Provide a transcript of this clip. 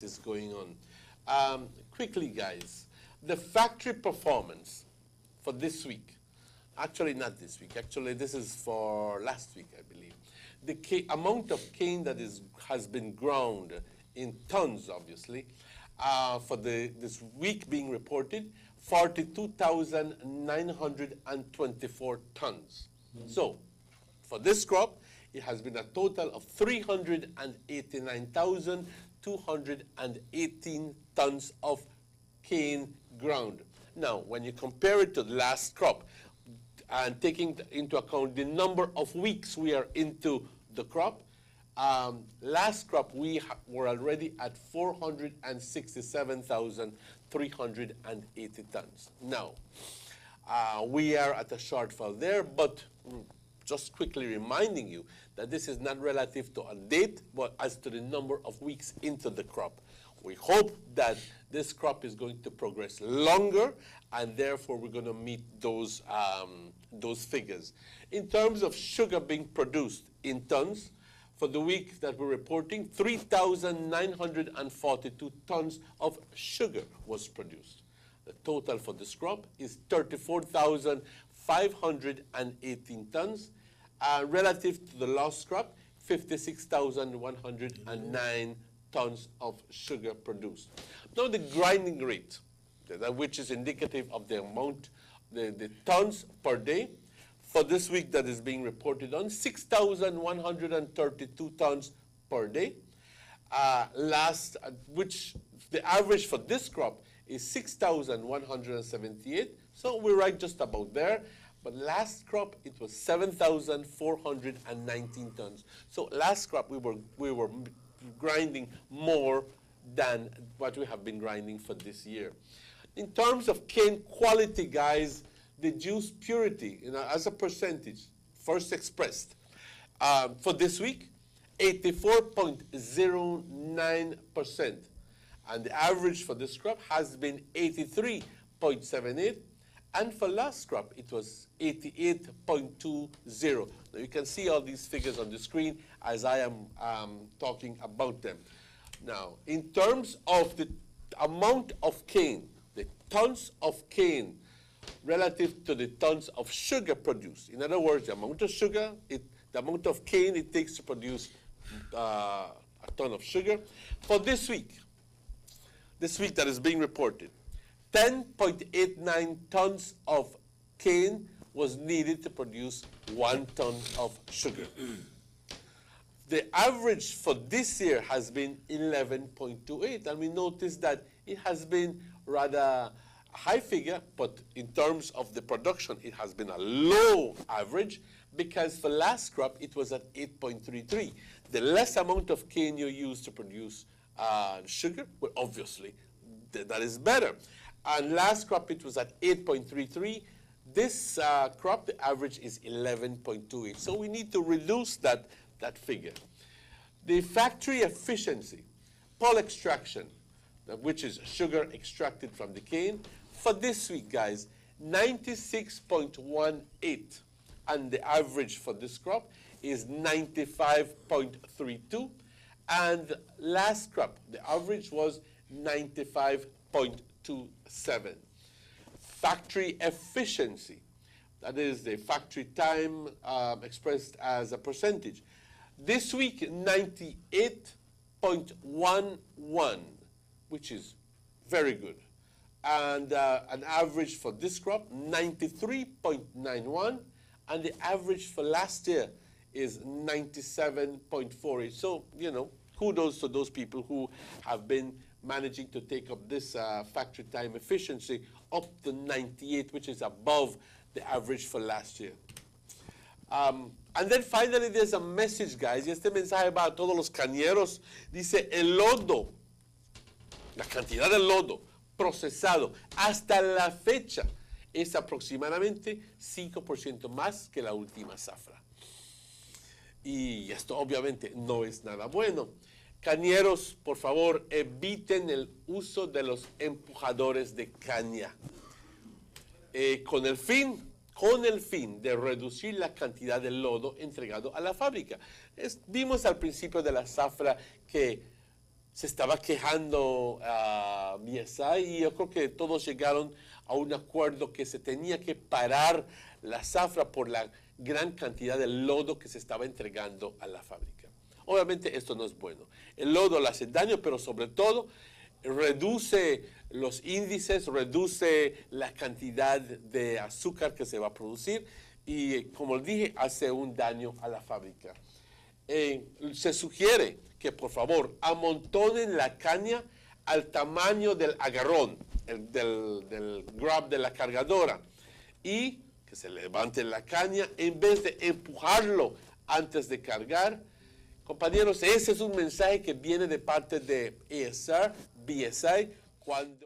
is going on. Quickly, guys, the factory performance for this week, actually not this week, actually this is for last week, I believe. The amount of cane that has been ground in tons, obviously, for this week being reported, 42,924 tons. So, for this crop, it has been a total of 389,218 tons of cane ground. Now, when you compare it to the last crop, and taking into account the number of weeks we are into the crop, last crop we were already at 467,380 tons. Now, we are at a shortfall there, but just quickly reminding you that this is not relative to a date, but as to the number of weeks into the crop. We hope that this crop is going to progress longer, and therefore we're going to meet those figures. In terms of sugar being produced in tons, for the week that we're reporting, 3,942 tons of sugar was produced. The total for this crop is 34,518 tons. Relative to the last crop, 56,109 tons of sugar produced. Now the grinding rate, which is indicative of the amount, the tons per day, for this week that is being reported on, 6,132 tons per day. Which the average for this crop is 6,178. So we're right just about there. But last crop, it was 7,419 tons. So last crop, we were grinding more than what we have been grinding for this year. In terms of cane quality, guys, the juice purity, as a percentage, first expressed, for this week, 84.09%. And the average for this crop has been 83.78. And for last crop, it was 88.20. Now you can see all these figures on the screen as I am talking about them. Now, in terms of the amount of cane, the tons of cane relative to the tons of sugar produced. In other words, the amount of sugar, the amount of cane it takes to produce a ton of sugar. For this week that is being reported, 10.89 tons of cane was needed to produce 1 ton of sugar. The average for this year has been 11.28, and we notice that it has been rather a high figure, but in terms of the production, it has been a low average, because for last crop, it was at 8.33. The less amount of cane you use to produce sugar, well, obviously, that is better. And last crop, it was at 8.33. This crop, the average is 11.28. So we need to reduce that figure. The factory efficiency, pulp extraction, which is sugar extracted from the cane, for this week, guys, 96.18. And the average for this crop is 95.32. And last crop, the average was 95.27. Factory efficiency, that is the factory time expressed as a percentage. This week, 98.11, which is very good. And an average for this crop, 93.91. And the average for last year is 97.48. So, kudos to those people who have been managing to take up this factory time efficiency up to 98, which is above the average for last year. And then finally, there's a message, guys. Y este mensaje va a todos los cañeros. Dice, el lodo, la cantidad de lodo procesado hasta la fecha es aproximadamente 5% más que la última zafra. Y esto obviamente no es nada bueno. Cañeros, por favor, eviten el uso de los empujadores de caña. Con el fin de reducir la cantidad de lodo entregado a la fábrica. Vimos al principio de la zafra que se estaba quejando a BSI y yo creo que todos llegaron a un acuerdo que se tenía que parar la zafra por la gran cantidad de lodo que se estaba entregando a la fábrica. Obviamente esto no es bueno. El lodo le hace daño, pero sobre todo reduce los índices, reduce la cantidad de azúcar que se va a producir y, como dije, hace un daño a la fábrica. Se sugiere que por favor amontonen la caña al tamaño del agarrón, del grab de la cargadora, y que se levante la caña en vez de empujarlo antes de cargar. Compañeros, ese es un mensaje que viene de parte de ESR, BSI, cuando